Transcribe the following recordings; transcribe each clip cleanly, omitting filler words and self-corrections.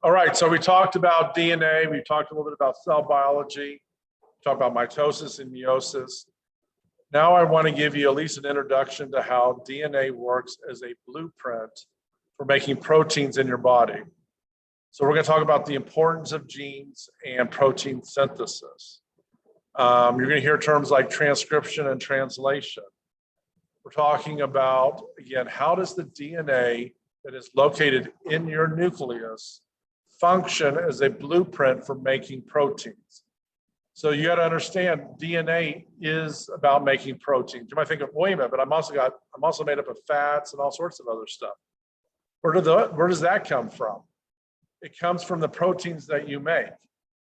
All right, so we talked about DNA, we talked a little bit about cell biology, we talked about mitosis and meiosis. Now I want to give you at least an introduction to how DNA works as a blueprint for making proteins in your body. So we're going to talk about the importance of genes and protein synthesis. You're going to hear terms like transcription and translation. We're talking about, again, how does the DNA that is located in your nucleus function as a blueprint for making proteins? So you got to understand DNA is about making proteins. You might think of, wait a minute, but I'm also made up of fats and all sorts of other stuff. Where does that come from? It comes from the proteins that you make.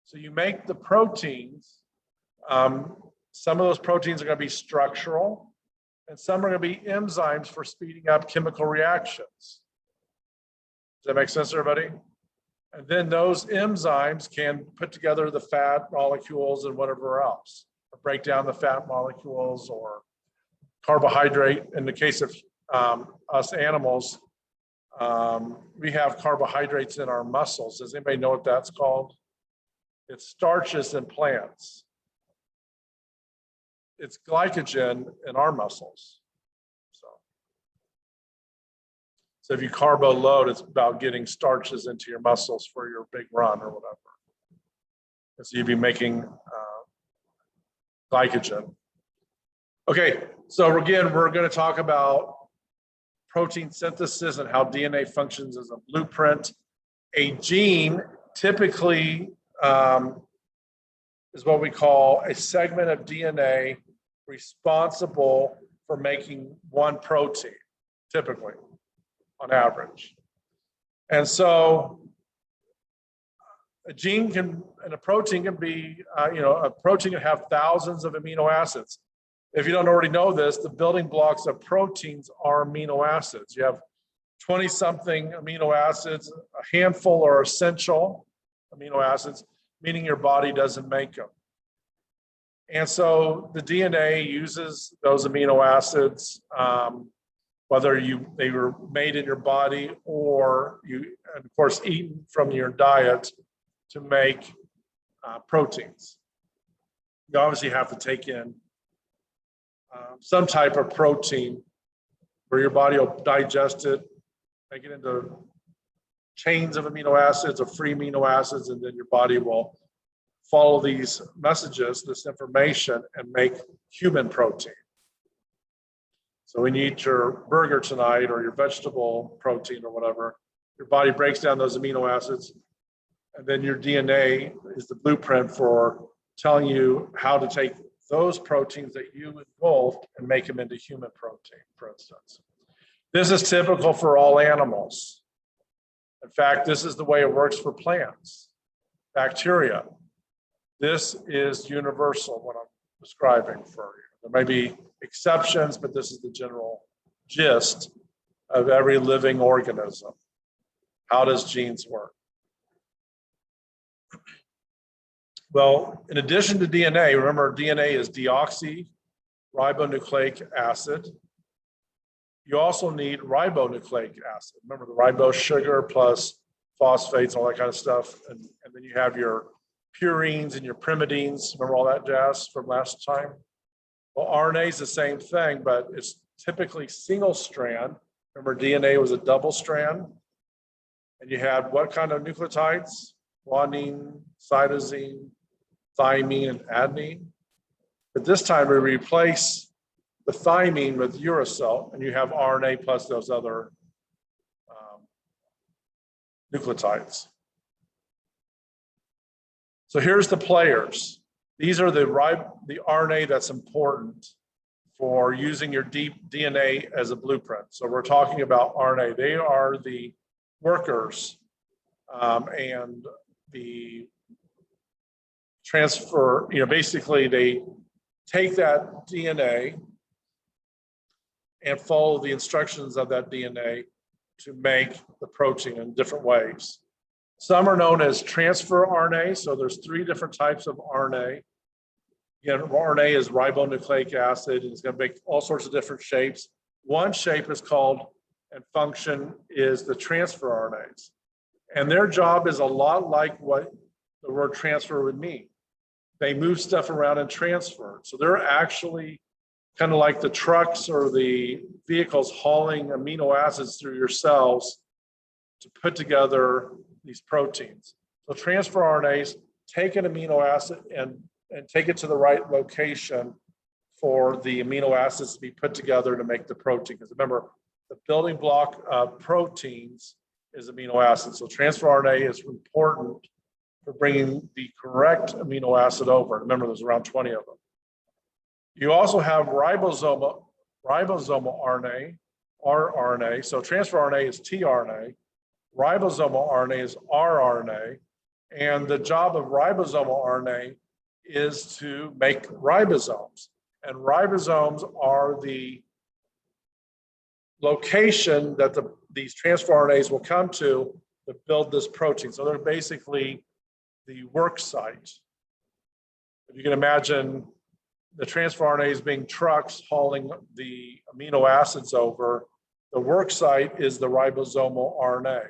So you make the proteins. Some of those proteins are going to be structural, and some are going to be enzymes for speeding up chemical reactions. Does that make sense, everybody? And then those enzymes can put together the fat molecules and whatever else, or break down the fat molecules or carbohydrate. In the case of us animals, we have carbohydrates in our muscles. Does anybody know what that's called? It's starches in plants. It's glycogen in our muscles. So if you carbo load, it's about getting starches into your muscles for your big run or whatever. And so you'd be making glycogen. Okay, so again, we're going to talk about protein synthesis and how DNA functions as a blueprint. A gene typically is what we call a segment of DNA responsible for making one protein, typically, on average. And so a gene can, and a protein can be, a protein can have thousands of amino acids. If you don't already know this, the building blocks of proteins are amino acids. You have 20-something amino acids, a handful are essential amino acids, meaning your body doesn't make them. And so the DNA uses those amino acids, whether they were made in your body or you, and of course, eaten from your diet to make proteins. You obviously have to take in some type of protein where your body will digest it, make it into chains of amino acids or free amino acids, and then your body will follow these messages, this information, and make human protein. So when you eat your burger tonight or your vegetable protein or whatever, your body breaks down those amino acids, and then your DNA is the blueprint for telling you how to take those proteins that you engulfed and make them into human protein, for instance. This is typical for all animals. In fact, this is the way it works for plants, bacteria. This is universal, what I'm describing for you. There may be exceptions, but this is the general gist of every living organism. How does genes work? Well, in addition to DNA, remember DNA is deoxyribonucleic acid. You also need ribonucleic acid. Remember the ribose sugar plus phosphates, all that kind of stuff. And then you have your purines and your pyrimidines. Remember all that jazz from last time? Well, RNA is the same thing, but it's typically single strand. Remember, DNA was a double strand. And you had what kind of nucleotides? Guanine, cytosine, thymine, and adenine. But this time we replace the thymine with uracil, and you have RNA plus those other nucleotides. So here's the players. These are the RNA that's important for using your deep DNA as a blueprint. So we're talking about RNA. They are the workers and the transfer, basically they take that DNA and follow the instructions of that DNA to make the protein in different ways. Some are known as transfer RNA. So there's 3 different types of RNA. Again, RNA is ribonucleic acid, and it's going to make all sorts of different shapes. One shape is called and function is the transfer RNAs. And their job is a lot like what the word transfer would mean. They move stuff around and transfer. So they're actually kind of like the trucks or the vehicles hauling amino acids through your cells to put together these proteins. So transfer RNAs take an amino acid and take it to the right location for the amino acids to be put together to make the protein. Because remember, the building block of proteins is amino acids. So transfer RNA is important for bringing the correct amino acid over. Remember, there's around 20 of them. You also have ribosomal RNA, rRNA. So transfer RNA is tRNA. Ribosomal RNA is rRNA. And the job of ribosomal RNA is to make ribosomes. And ribosomes are the location that these transfer RNAs will come to build this protein. So they're basically the work site. If you can imagine the transfer RNAs being trucks hauling the amino acids over, the work site is the ribosomal RNA.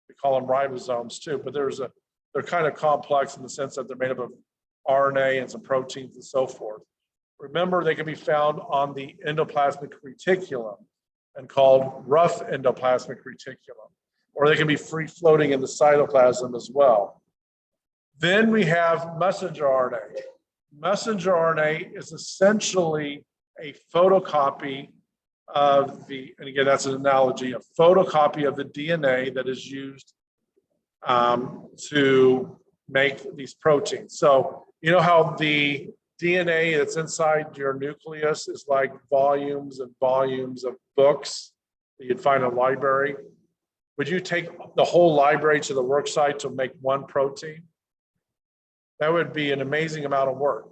We call them ribosomes too, but they're kind of complex in the sense that they're made up of RNA and some proteins and so forth. Remember, they can be found on the endoplasmic reticulum and called rough endoplasmic reticulum, or they can be free floating in the cytoplasm as well. Then we have messenger RNA. Messenger RNA is essentially a photocopy of and again, that's an analogy, a photocopy of the DNA that is used to make these proteins. So you know how the DNA that's inside your nucleus is like volumes and volumes of books that you'd find in a library? Would you take the whole library to the work site to make one protein? That would be an amazing amount of work.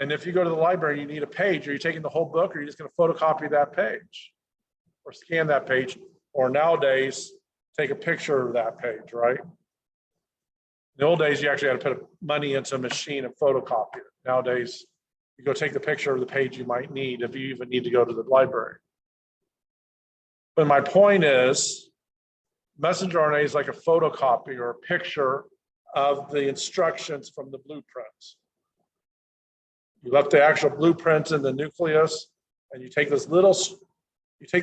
And if you go to the library, you need a page. Are you taking the whole book, or are you just going to photocopy that page or scan that page? Or nowadays, take a picture of that page, right? In the old days, you actually had to put money into a machine and photocopy it. Nowadays, you go take the picture of the page you might need if you even need to go to the library. But my point is, messenger RNA is like a photocopy or a picture of the instructions from the blueprints. You left the actual blueprints in the nucleus, and you take the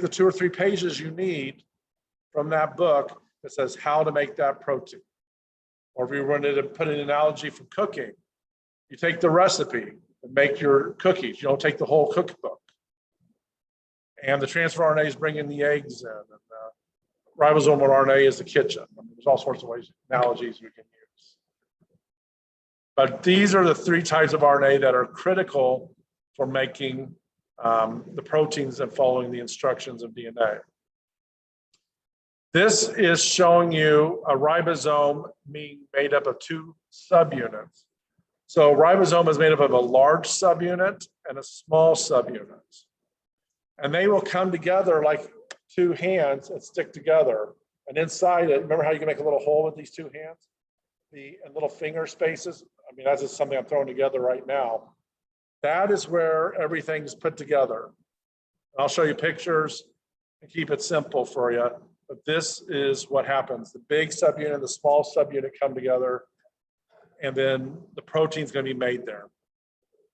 2 or 3 pages you need from that book that says how to make that protein. Or if you wanted to put an analogy from cooking, you take the recipe and make your cookies. You don't take the whole cookbook. And the transfer RNA is bringing the eggs in, and the ribosomal RNA is the kitchen. I mean, there's all sorts of analogies we can use. But these are the 3 types of RNA that are critical for making the proteins and following the instructions of DNA. This is showing you a ribosome being made up of 2 subunits. So ribosome is made up of a large subunit and a small subunit. And they will come together like 2 hands and stick together. And inside it, remember how you can make a little hole with these 2 hands? And little finger spaces? I mean, that's just something I'm throwing together right now. That is where everything's put together. I'll show you pictures and keep it simple for you. But this is what happens. The big subunit and the small subunit come together, and then the protein's going to be made there.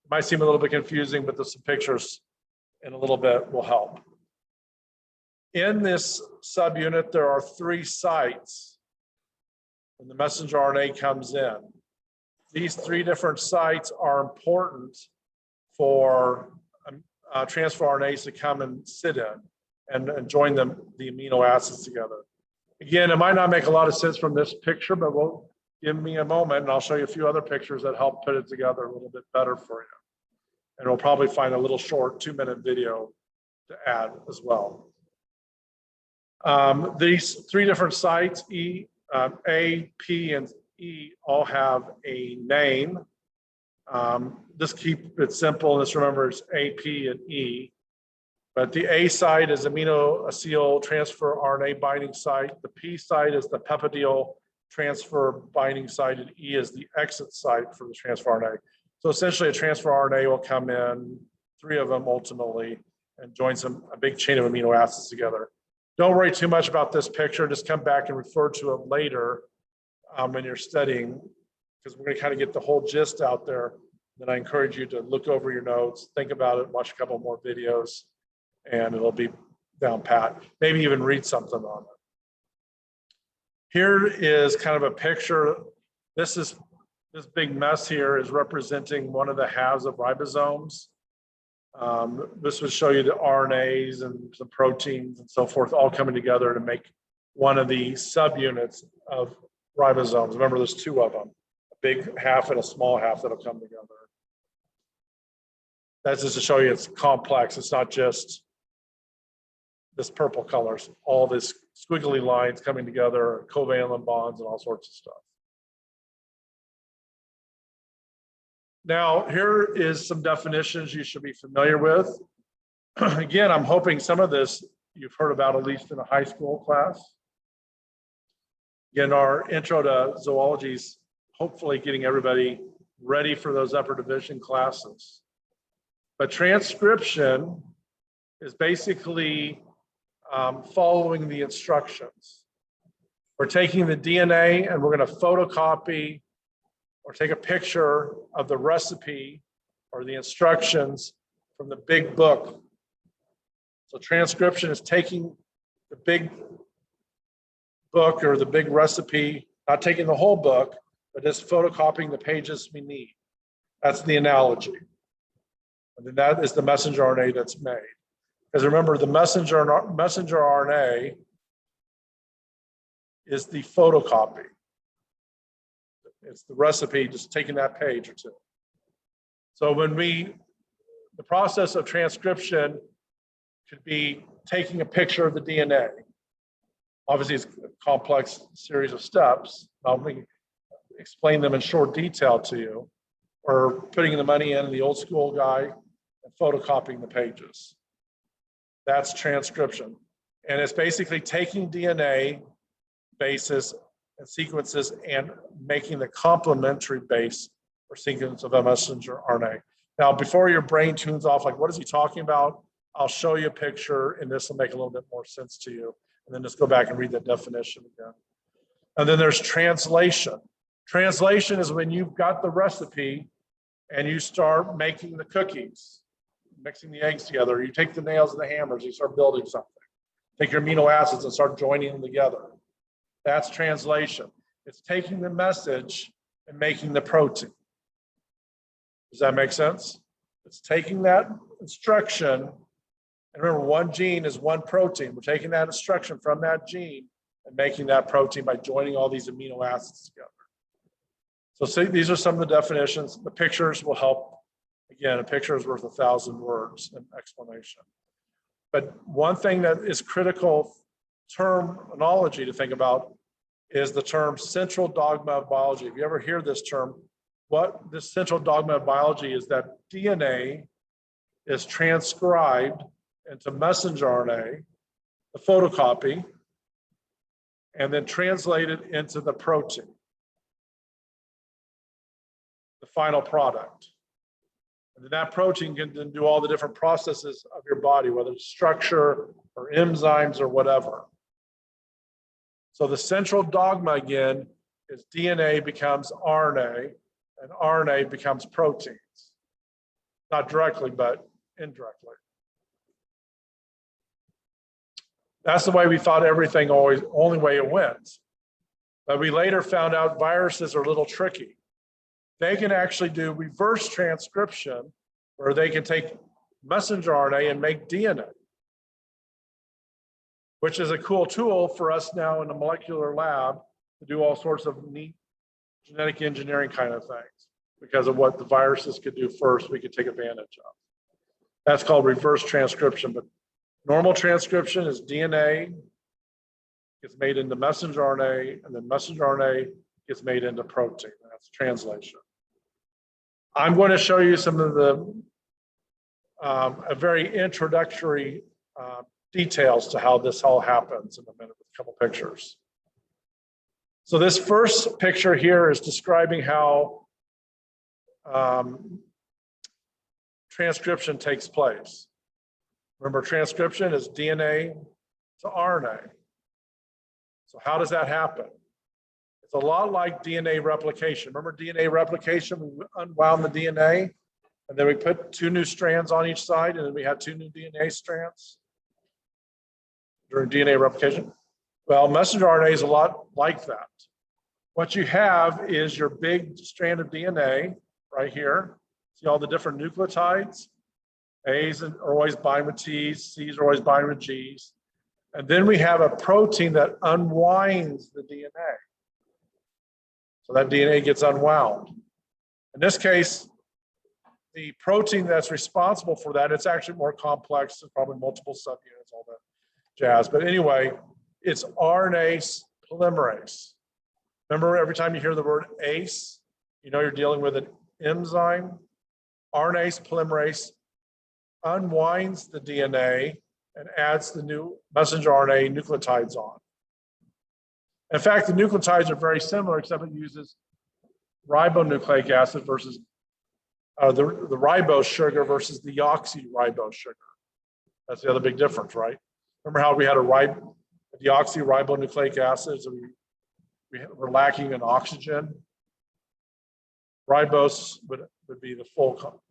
It might seem a little bit confusing, but there's some pictures in a little bit will help. In this subunit, there are 3 sites when the messenger RNA comes in. These 3 different sites are important for transfer RNAs to come and sit in and join the amino acids together. Again, it might not make a lot of sense from this picture, but give me a moment and I'll show you a few other pictures that help put it together a little bit better for you. And we'll probably find a little short 2-minute video to add as well. These 3 different sites, A, P, and E, all have a name. Just keep it simple. Just remember it's A, P, and E. But the A site is amino-acyl transfer RNA binding site. The P site is the peptidyl transfer binding site, and E is the exit site for the transfer RNA. So essentially, a transfer RNA will come in, 3 of them ultimately, and join a big chain of amino acids together. Don't worry too much about this picture. Just come back and refer to it later when you're studying, because we're going to kind of get the whole gist out there. Then I encourage you to look over your notes, think about it, watch a couple more videos, and it'll be down pat. Maybe even read something on it. Here is kind of a picture. This big mess here is representing one of the halves of ribosomes. This would show you the RNAs and some proteins and so forth all coming together to make one of the subunits of ribosomes. Remember, there's two of them, a big half and a small half that'll come together. That's just to show you it's complex. It's not just this purple color, all this squiggly lines coming together, covalent bonds and all sorts of stuff. Now, here is some definitions you should be familiar with. Again, I'm hoping some of this you've heard about, at least in a high school class. Again, our intro to zoology is hopefully getting everybody ready for those upper division classes. But transcription is basically following the instructions. We're taking the DNA and we're going to photocopy or take a picture of the recipe or the instructions from the big book. So transcription is taking the big book or the big recipe, not taking the whole book, but just photocopying the pages we need. That's the analogy. And then that is the messenger RNA that's made. Because remember, the messenger RNA is the photocopy. It's the recipe, just taking that page or two. So the process of transcription could be taking a picture of the DNA. Obviously, it's a complex series of steps. I'll explain them in short detail to you, or putting the money in the old school guy and photocopying the pages. That's transcription. And it's basically taking DNA bases and sequences and making the complementary base or sequence of a messenger RNA. Now, before your brain tunes off, like, what is he talking about? I'll show you a picture, and this will make a little bit more sense to you. And then just go back and read the definition again. And then there's translation. Translation is when you've got the recipe and you start making the cookies, mixing the eggs together. You take the nails and the hammers, you start building something. Take your amino acids and start joining them together. That's translation. It's taking the message and making the protein. Does that make sense? It's taking that instruction, and remember, one gene is one protein. We're taking that instruction from that gene and making that protein by joining all these amino acids together. So see, these are some of the definitions. The pictures will help. Again, a picture is worth 1,000 words in explanation. But one thing that is critical terminology to think about is the term central dogma of biology. If you ever hear this term, what this central dogma of biology is that DNA is transcribed into messenger RNA, the photocopy, and then translated into the protein, the final product. And then that protein can then do all the different processes of your body, whether it's structure or enzymes or whatever. So the central dogma again is DNA becomes RNA and RNA becomes proteins. Not directly, but indirectly. That's the way we thought everything only way it went. But we later found out viruses are a little tricky. They can actually do reverse transcription, where they can take messenger RNA and make DNA, which is a cool tool for us now in the molecular lab to do all sorts of neat genetic engineering kind of things. Because of what the viruses could do first, we could take advantage of. That's called reverse transcription. But normal transcription is DNA gets made into messenger RNA, and then messenger RNA gets made into protein. That's translation. I'm going to show you some of the a very introductory details to how this all happens in a minute with a couple pictures. So this first picture here is describing how transcription takes place. Remember, transcription is DNA to RNA. So how does that happen? It's a lot like DNA replication. Remember DNA replication? We unwound the DNA, and then we put 2 new strands on each side, and then we had 2 new DNA strands during DNA replication. Well, messenger RNA is a lot like that. What you have is your big strand of DNA right here. See all the different nucleotides? A's are always bind with T's, C's are always bind with G's. And then we have a protein that unwinds the DNA. So that DNA gets unwound. In this case, the protein that's responsible for that, it's actually more complex, there's probably multiple subunits, all that jazz. But anyway, it's RNase polymerase. Remember, every time you hear the word ACE, you know you're dealing with an enzyme. RNase polymerase unwinds the DNA and adds the new messenger RNA nucleotides on. In fact, the nucleotides are very similar, except it uses ribonucleic acid versus the ribose sugar versus the deoxyribose sugar. That's the other big difference, right? Remember how we had a deoxyribonucleic acid, so we were lacking in oxygen. Ribose would be the full,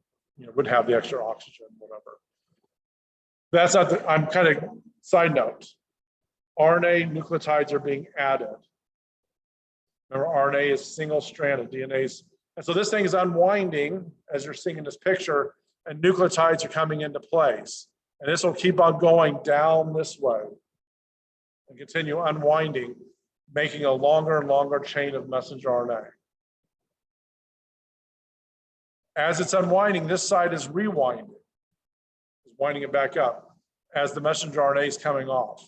would have the extra oxygen, whatever. That's not the, I'm kind of, side note, RNA nucleotides are being added. Remember, RNA is single-stranded, DNA's. And so this thing is unwinding, as you're seeing in this picture, and nucleotides are coming into place. And this will keep on going down this way and continue unwinding, making a longer and longer chain of messenger RNA. As it's unwinding, this side is rewinding. It's winding it back up as the messenger RNA is coming off.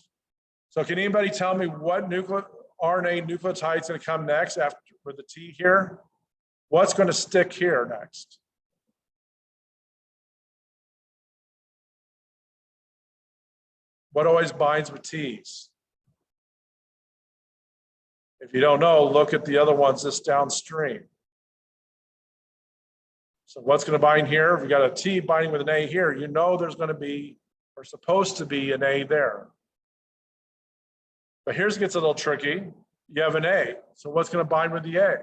So can anybody tell me what RNA nucleotide is going to come next after with the T here? What's going to stick here next? What always binds with T's? If you don't know, look at the other ones just downstream. So what's going to bind here? If we got a T binding with an A here, you know there's going to be, or supposed to be, an A there. But here's gets a little tricky. You have an A. So what's going to bind with the A?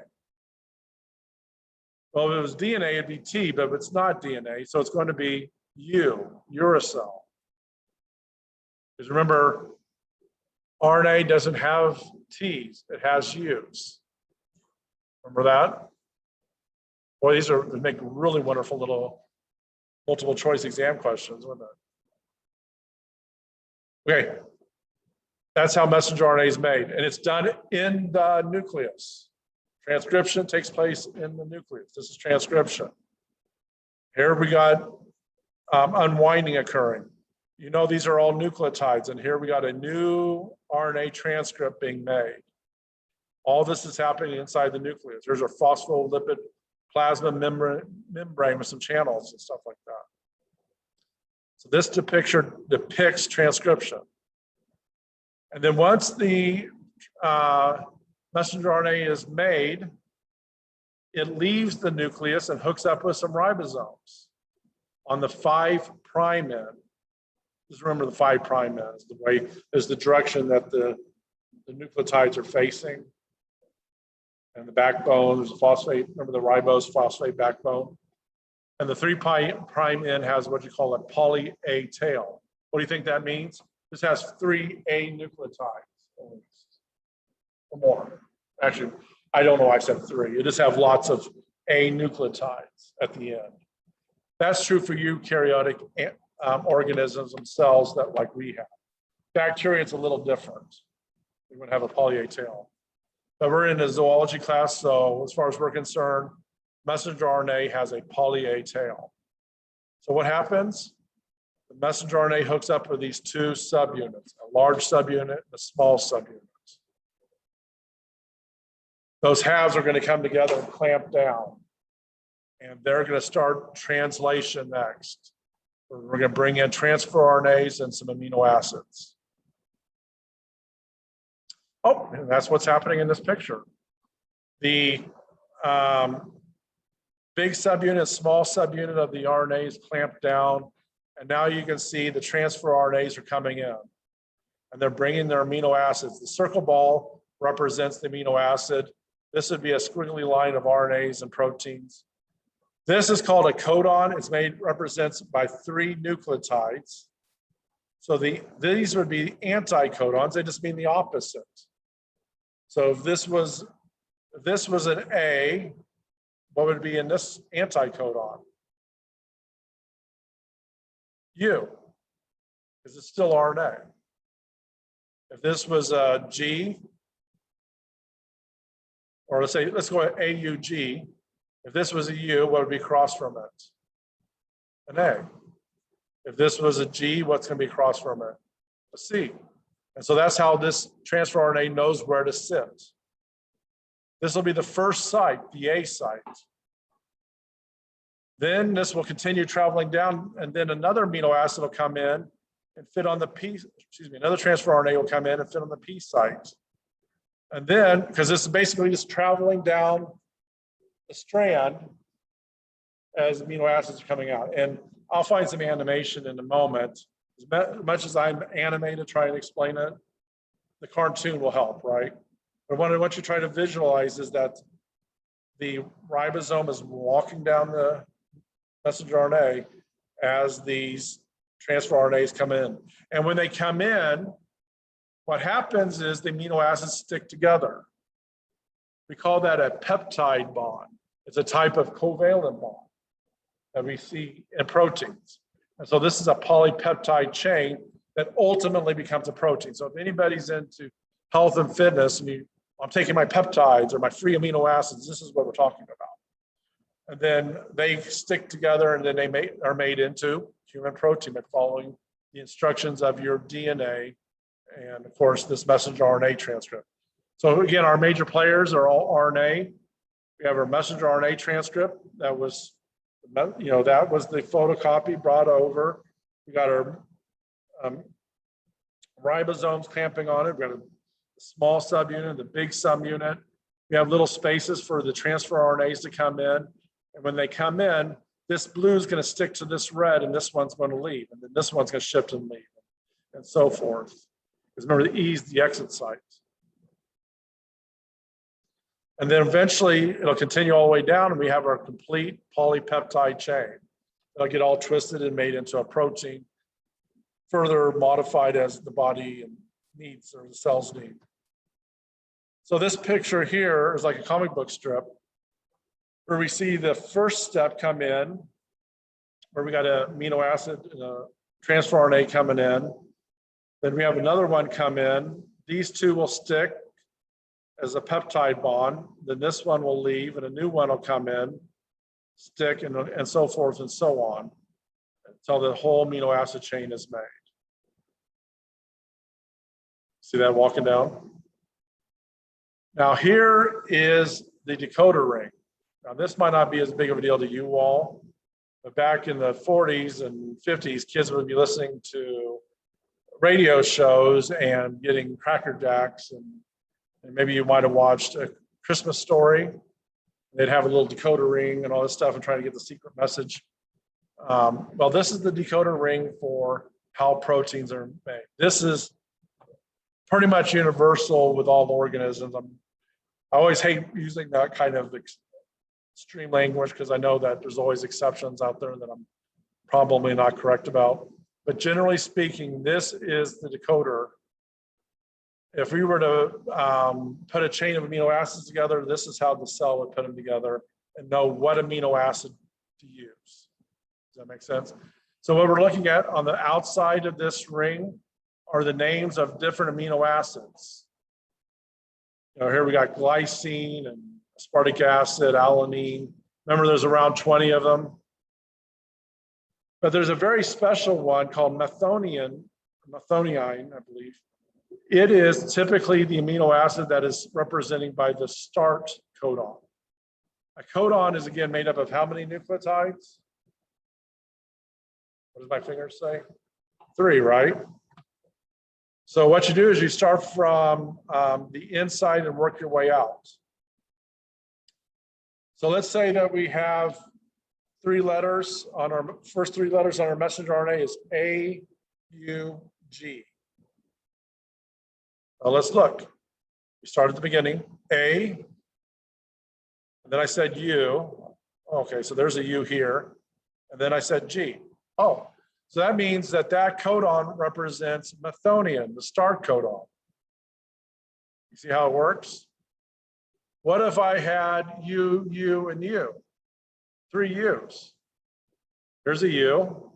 Well, if it was DNA, it'd be T, but if it's not DNA, so it's going to be U, uracil. Because remember, RNA doesn't have T's, it has U's. Remember that? Boy, these make really wonderful little multiple choice exam questions, wouldn't it? Okay, that's how messenger RNA is made, and it's done in the nucleus. Transcription takes place in the nucleus. This is transcription. Here we got unwinding occurring. You know these are all nucleotides, and here we got a new RNA transcript being made. All this is happening inside the nucleus. There's a phospholipid plasma membrane with some channels and stuff like that. So this picture depicts transcription. And then once the messenger RNA is made, it leaves the nucleus and hooks up with some ribosomes on the 5' end. Just remember the 5' end is the direction that the nucleotides are facing. And the backbone, there's a phosphate, remember the ribose phosphate backbone. And the 3' end has what you call a poly A tail. What do you think that means? This has 3 A nucleotides, or more. Actually, I don't know why I said 3. It just have lots of A nucleotides at the end. That's true for eukaryotic organisms and cells that like we have. Bacteria, it's a little different. We would have a poly A tail. But we're in a zoology class, so as far as we're concerned, messenger RNA has a poly A tail. So what happens? The messenger RNA hooks up with these 2 subunits, a large subunit and a small subunit. Those halves are going to come together and clamp down. And they're going to start translation next. We're going to bring in transfer RNAs and some amino acids. Oh, and that's what's happening in this picture. The big subunit, small subunit of the RNA is clamped down. And now you can see the transfer RNAs are coming in. and they're bringing their amino acids. The circle ball represents the amino acid. This would be a squiggly line of RNAs and proteins. This is called a codon. It's represents by 3 nucleotides. So these would be anticodons. They just mean the opposite. So if this was an A, what would be in this anticodon? U, because it's still RNA. If this was a G, or let's go at AUG. If this was a U, what would be across from it? An A. If this was a G, what's going to be across from it? A C. And so that's how this transfer RNA knows where to sit. This will be the first site, the A site. Then this will continue traveling down, and then another amino acid will come in and fit on the P, another transfer RNA will come in and fit on the P site. And then, because this is basically just traveling down the strand as amino acids are coming out. And I'll find some animation in a moment. As much as I'm animated to try and explain it, the cartoon will help, right? But what I want you to try to visualize is that the ribosome is walking down the messenger RNA as these transfer RNAs come in. And when they come in, what happens is the amino acids stick together. We call that a peptide bond. It's a type of covalent bond that we see in proteins. And so this is a polypeptide chain that ultimately becomes a protein. So if anybody's into health and fitness, and I'm taking my peptides or my free amino acids, this is what we're talking about. And then they stick together, and then they are made into human protein by following the instructions of your DNA and, of course, this messenger RNA transcript. So again, our major players are all RNA. We have our messenger RNA transcript that was, that was the photocopy brought over. We got our ribosomes clamping on it. We got a small subunit, the big subunit. We have little spaces for the transfer RNAs to come in. And when they come in, this blue is going to stick to this red, and this one's going to leave. And then this one's going to shift and leave, and so forth. Because remember, the E is the exit site. And then eventually, it'll continue all the way down, and we have our complete polypeptide chain. It'll get all twisted and made into a protein, further modified as the body needs or the cells need. So this picture here is like a comic book strip where we see the first step come in, where we got an amino acid and a transfer RNA coming in. Then we have another one come in. These two will stick as a peptide bond. Then this one will leave, and a new one will come in, stick, and so forth and so on, until the whole amino acid chain is made. See that walking down? Now here is the decoder ring. Now this might not be as big of a deal to you all, but back in the 40s and 50s, kids would be listening to radio shows and getting Cracker Jacks, and maybe you might have watched A Christmas Story. They'd have a little decoder ring and all this stuff and trying to get the secret message. Well, this is the decoder ring for how proteins are made. This is pretty much universal with all organisms. I always hate using that kind of extreme language because I know that there's always exceptions out there that I'm probably not correct about. But generally speaking, this is the decoder. If we were to put a chain of amino acids together, this is how the cell would put them together and know what amino acid to use. Does that make sense? So what we're looking at on the outside of this ring are the names of different amino acids. Here we got glycine and aspartic acid, alanine. Remember, there's around 20 of them. But there's a very special one called methionine, I believe. It is typically the amino acid that is representing by the start codon. A codon is again made up of how many nucleotides? What does my finger say? 3, right? So what you do is you start from the inside and work your way out. So let's say that we have 3 letters on our first 3 letters on our messenger RNA is A, U, G. Now let's look. We start at the beginning, A, and then I said U. Okay, so there's a U here. And then I said G. Oh, so that means that that codon represents methonium, the start codon. You see how it works? What if I had U, U, and U? 3 U's. There's a U.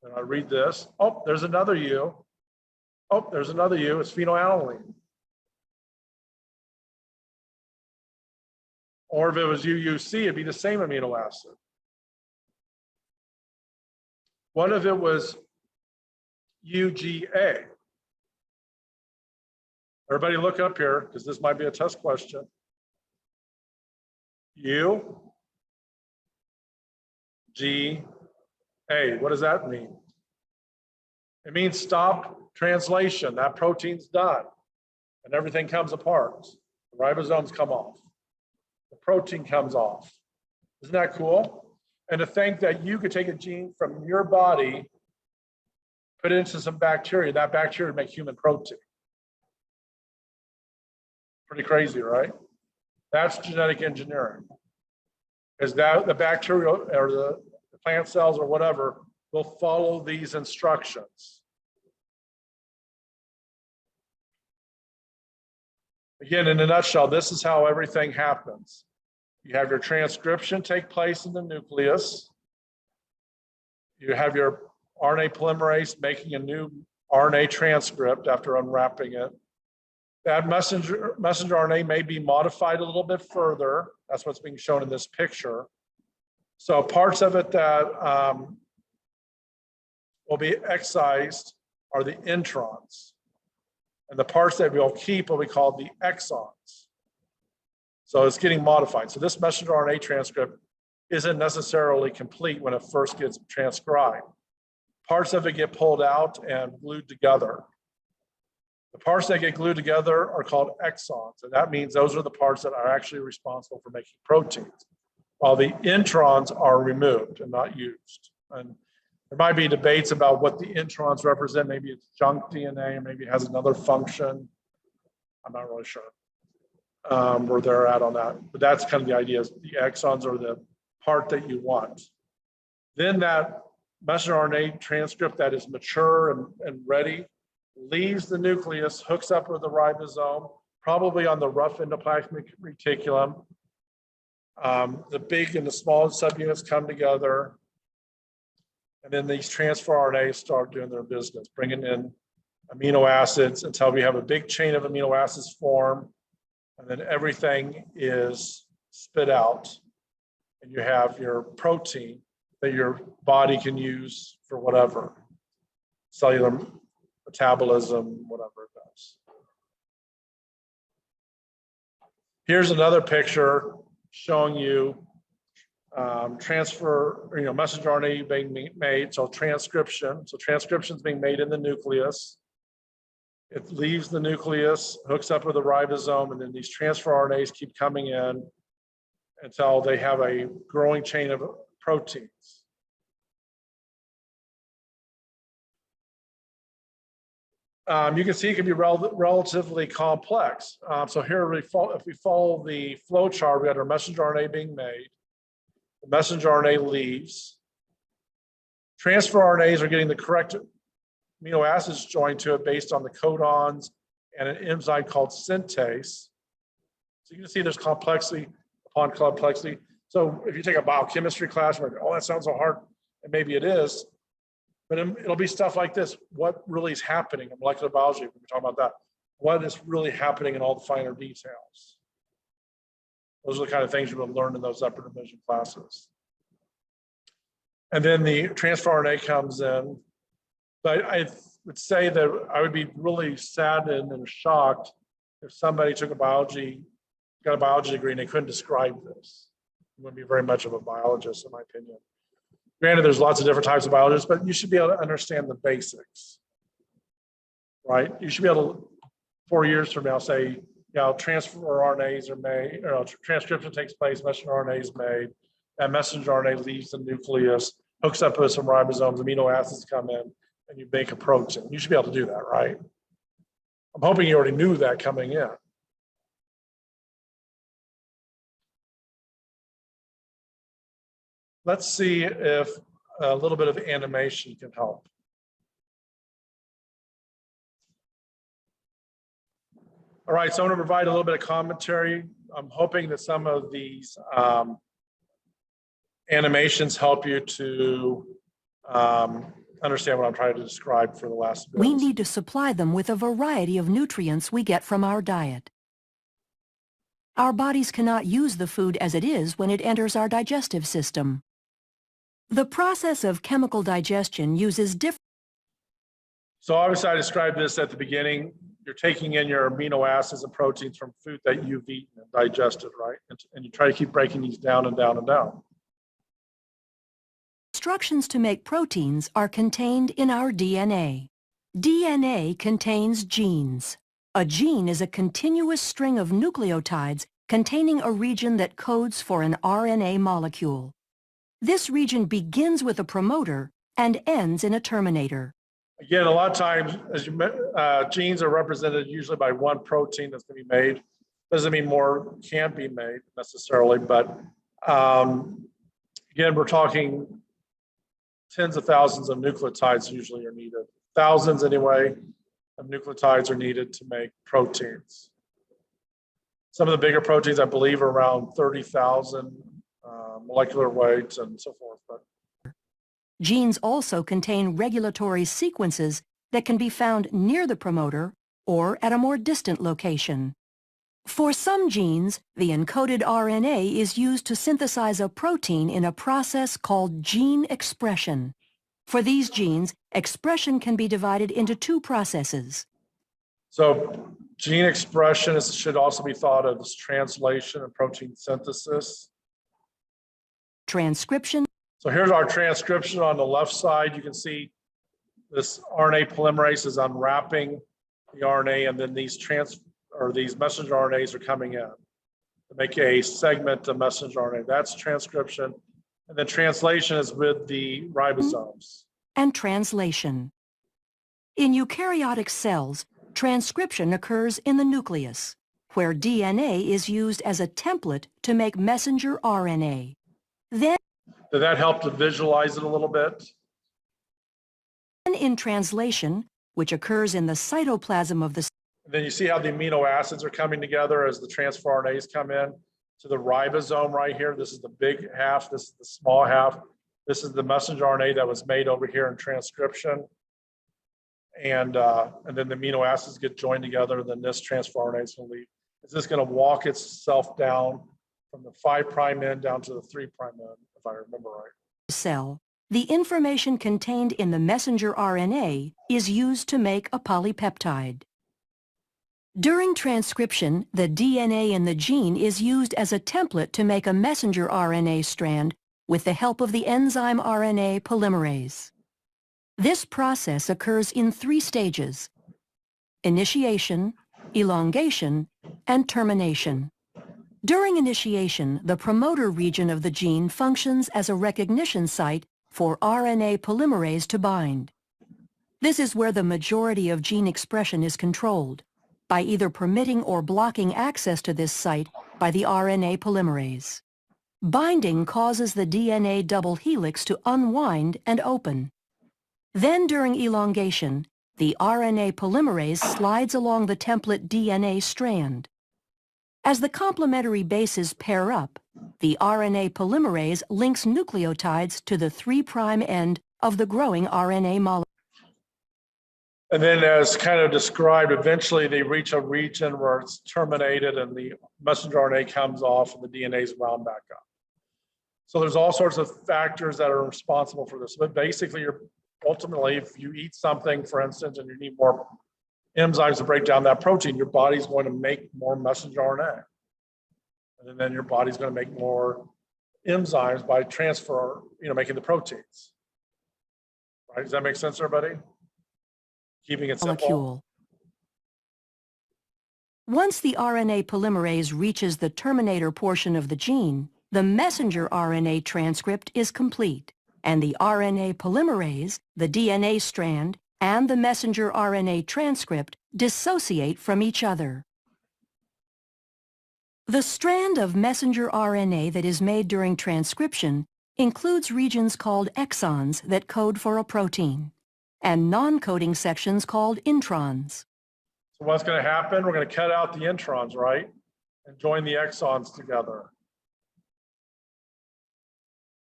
And I read this. Oh, there's another U. Oh, there's another U. It's phenylalanine. Or if it was UUC, it'd be the same amino acid. What if it was UGA? Everybody look up here, because this might be a test question. U, G, A. What does that mean? It means stop translation. That protein's done, and everything comes apart. The ribosomes come off. The protein comes off. Isn't that cool? And to think that you could take a gene from your body, put it into some bacteria, that bacteria would make human protein. Pretty crazy, right? That's genetic engineering. Is that the bacteria or the plant cells or whatever will follow these instructions. Again, in a nutshell, this is how everything happens. You have your transcription take place in the nucleus. You have your RNA polymerase making a new RNA transcript after unwrapping it. That messenger RNA may be modified a little bit further. That's what's being shown in this picture. So parts of it that will be excised are the introns. And the parts that we'll keep will be called the exons. So it's getting modified. So this messenger RNA transcript isn't necessarily complete when it first gets transcribed. Parts of it get pulled out and glued together. The parts that get glued together are called exons, and that means those are the parts that are actually responsible for making proteins, while the introns are removed and not used. And there might be debates about what the introns represent. Maybe it's junk DNA, maybe it has another function. I'm not really sure where they're at on that, but that's kind of the idea, is the exons are the part that you want. Then that messenger RNA transcript that is mature and ready leaves the nucleus, hooks up with the ribosome, probably on the rough endoplasmic reticulum. The big and the small subunits come together, and then these transfer RNAs start doing their business, bringing in amino acids until we have a big chain of amino acids form, and then everything is spit out, and you have your protein that your body can use for whatever, cellular metabolism, whatever it does. Here's another picture showing you messenger RNA being made, so transcription. So transcription is being made in the nucleus. It leaves the nucleus, hooks up with the ribosome, and then these transfer RNAs keep coming in until they have a growing chain of proteins. You can see it can be relatively complex. So here, if we follow the flow chart, we had our messenger RNA being made. The messenger RNA leaves. Transfer RNAs are getting the correct amino acids joined to it based on the codons and an enzyme called synthase. So you can see there's complexity upon complexity. So if you take a biochemistry class, you're like, oh, that sounds so hard, and maybe it is. But it'll be stuff like this. What really is happening in molecular biology? We're talking about that. What is really happening in all the finer details? Those are the kind of things you would learn in those upper division classes. And then the transfer RNA comes in. But I would say that I would be really saddened and shocked if somebody got a biology degree and they couldn't describe this. It wouldn't be very much of a biologist, in my opinion. Granted, there's lots of different types of biologists, but you should be able to understand the basics, right? You should be able to, 4 years from now, say, transfer RNAs are made, transcription takes place, messenger RNA is made, and messenger RNA leaves the nucleus, hooks up with some ribosomes, amino acids come in, and you make a protein. You should be able to do that, right? I'm hoping you already knew that coming in. Let's see if a little bit of animation can help. All right, so I'm going to provide a little bit of commentary. I'm hoping that some of these animations help you to understand what I'm trying to describe for the last bit. We need to supply them with a variety of nutrients we get from our diet. Our bodies cannot use the food as it is when it enters our digestive system. The process of chemical digestion uses different... So obviously I described this at the beginning. You're taking in your amino acids and proteins from food that you've eaten and digested, right? And you try to keep breaking these down and down and down. Instructions to make proteins are contained in our DNA. DNA contains genes. A gene is a continuous string of nucleotides containing a region that codes for an RNA molecule. This region begins with a promoter and ends in a terminator. Again, a lot of times, genes are represented usually by one protein that's going to be made. Doesn't mean more can't be made necessarily, but again, we're talking tens of thousands of nucleotides usually are needed. Thousands anyway of nucleotides are needed to make proteins. Some of the bigger proteins, I believe, are around 30,000 molecular weights and so forth. But genes also contain regulatory sequences that can be found near the promoter or at a more distant location. For some genes, the encoded RNA is used to synthesize a protein in a process called gene expression. For these genes, expression can be divided into two processes. So gene expression should also be thought of as translation and protein synthesis. Transcription. So here's our transcription on the left side. You can see this RNA polymerase is unwrapping the RNA, and then these messenger RNAs are coming in to make a segment of messenger RNA. That's transcription. And then translation is with the ribosomes. And translation. In eukaryotic cells, transcription occurs in the nucleus, where DNA is used as a template to make messenger RNA. Then, did that help to visualize it a little bit? In translation, which occurs in the cytoplasm of the cell. Then you see how the amino acids are coming together as the transfer RNAs come in to the ribosome right here. This is the big half, this is the small half. This is the messenger RNA that was made over here in transcription. And then the amino acids get joined together, then this transfer RNA is going to leave. Is this going to walk itself down from the 5' end down to the 3' end, if I remember right? Cell. The information contained in the messenger RNA is used to make a polypeptide. During transcription, the DNA in the gene is used as a template to make a messenger RNA strand with the help of the enzyme RNA polymerase. This process occurs in 3 stages: initiation, elongation, and termination. During initiation, the promoter region of the gene functions as a recognition site for RNA polymerase to bind. This is where the majority of gene expression is controlled, by either permitting or blocking access to this site by the RNA polymerase. Binding causes the DNA double helix to unwind and open. Then during elongation, the RNA polymerase slides along the template DNA strand. As the complementary bases pair up, the RNA polymerase links nucleotides to the 3' end of the growing RNA molecule. And then as kind of described, eventually they reach a region where it's terminated and the messenger RNA comes off and the DNA is wound back up. So there's all sorts of factors that are responsible for this. But basically, ultimately, if you eat something, for instance, and you need more enzymes to break down that protein, your body's going to make more messenger RNA. And then your body's going to make more enzymes by transfer, making the proteins. Right? Does that make sense, everybody? Keeping it simple. Once the RNA polymerase reaches the terminator portion of the gene, the messenger RNA transcript is complete, and the RNA polymerase, the DNA strand, and the messenger RNA transcript dissociate from each other. The strand of messenger RNA that is made during transcription includes regions called exons that code for a protein, and non-coding sections called introns. So what's going to happen? We're going to cut out the introns, right? And join the exons together.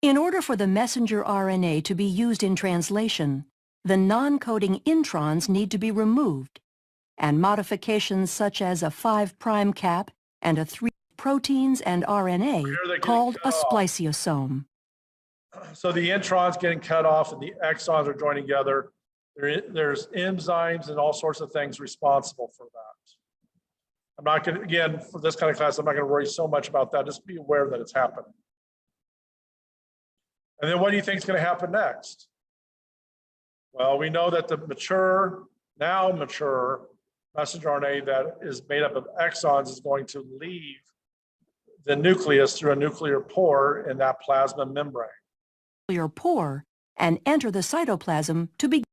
In order for the messenger RNA to be used in translation, the non-coding introns need to be removed, and modifications such as a 5' cap and a 3 proteins and RNA called a spliceosome. So the introns getting cut off and the exons are joined together. There's enzymes and all sorts of things responsible for that. I'm not going to, again, for this kind of class, I'm not going to worry so much about that. Just be aware that it's happening. And then what do you think is going to happen next? Well, we know that the now mature messenger RNA that is made up of exons is going to leave the nucleus through a nuclear pore in that plasma membrane. Nuclear pore and enter the cytoplasm to begin.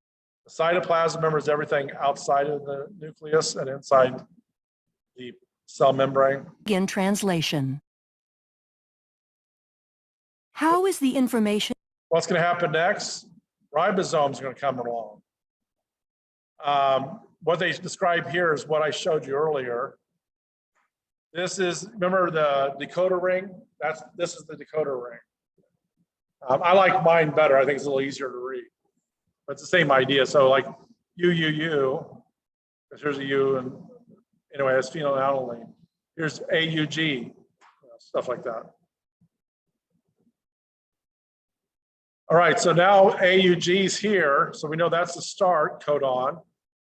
The cytoplasm, remember, is everything outside of the nucleus and inside the cell membrane. Begin translation. How is the information? What's going to happen next? Ribosomes are going to come along. What they describe here is what I showed you earlier. This is, remember the decoder ring? This is the decoder ring. I like mine better. I think it's a little easier to read. But it's the same idea. So like UUU, because here's a U, and anyway, it's phenylalanine. Here's AUG, stuff like that. All right, so now AUG is here. So we know that's the start codon.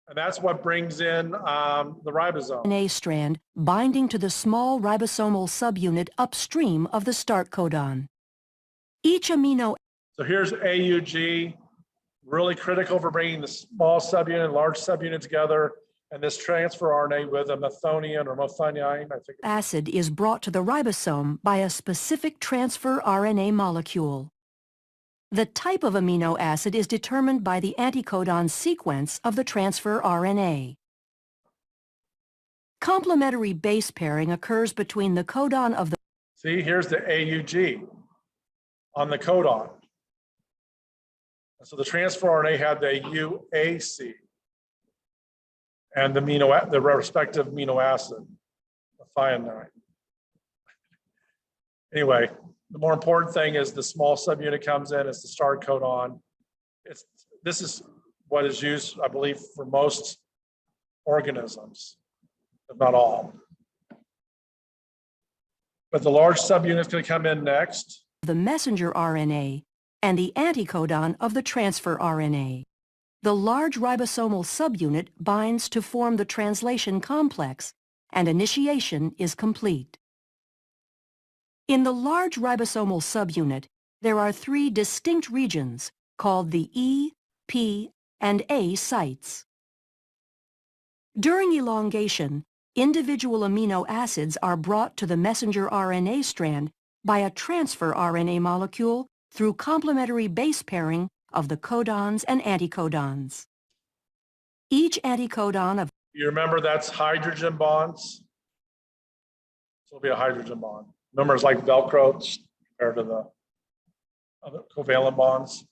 And that's what brings in the ribosome. RNA strand binding to the small ribosomal subunit upstream of the start codon. Each amino. So here's AUG, really critical for bringing the small subunit and large subunit together. And this transfer RNA with a methionine or methionine, I think. Acid is brought to the ribosome by a specific transfer RNA molecule. The type of amino acid is determined by the anticodon sequence of the transfer RNA. Complementary base pairing occurs between the codon of the. See, here's the AUG on the codon. So the transfer RNA had the UAC and the respective amino acid, methionine. Anyway. The more important thing is the small subunit comes in, it's the start codon. This is what is used, I believe, for most organisms, if not all. But the large subunit is going to come in next. The messenger RNA and the anticodon of the transfer RNA. The large ribosomal subunit binds to form the translation complex, and initiation is complete. In the large ribosomal subunit, there are 3 distinct regions called the E, P, and A sites. During elongation, individual amino acids are brought to the messenger RNA strand by a transfer RNA molecule through complementary base pairing of the codons and anticodons. Each anticodon of. You remember that's hydrogen bonds? So it'll be a hydrogen bond. Remember, it's like Velcro compared to the other covalent bonds.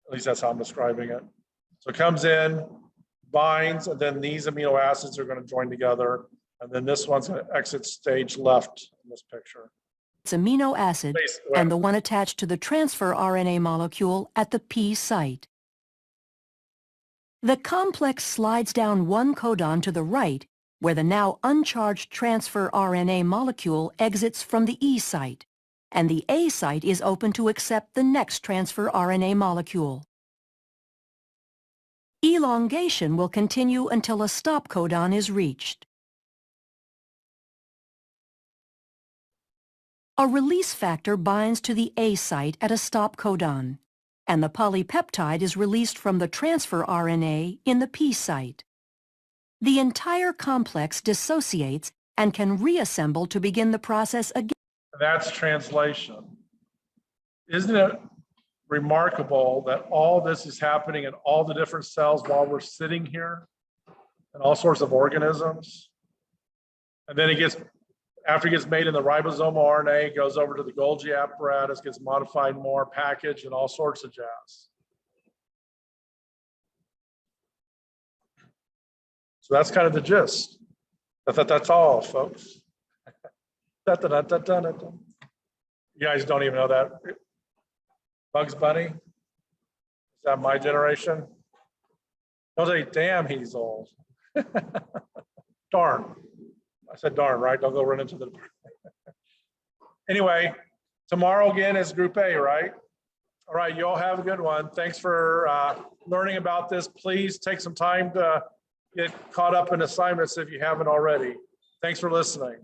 At least that's how I'm describing it. So it comes in, binds, and then these amino acids are going to join together. And then this one's going to exit stage left in this picture. It's amino acid and the one attached to the transfer RNA molecule at the P site. The complex slides down one codon to the right, where the now uncharged transfer RNA molecule exits from the E site, and the A site is open to accept the next transfer RNA molecule. Elongation will continue until a stop codon is reached. A release factor binds to the A site at a stop codon, and the polypeptide is released from the transfer RNA in the P site. The entire complex dissociates and can reassemble to begin the process again. That's translation. Isn't it remarkable that all this is happening in all the different cells while we're sitting here and all sorts of organisms. And then after it gets made in the ribosomal RNA, it goes over to the Golgi apparatus, gets modified more, packaged, and all sorts of jazz. So that's kind of the gist. That's all, folks. You guys don't even know that. Bugs Bunny? Is that my generation? Don't say, damn, he's old. Darn. I said darn, right? Don't go run into the. Anyway, tomorrow again is Group A, right? All right, you all have a good one. Thanks for learning about this. Please take some time to get caught up in assignments if you haven't already. Thanks for listening.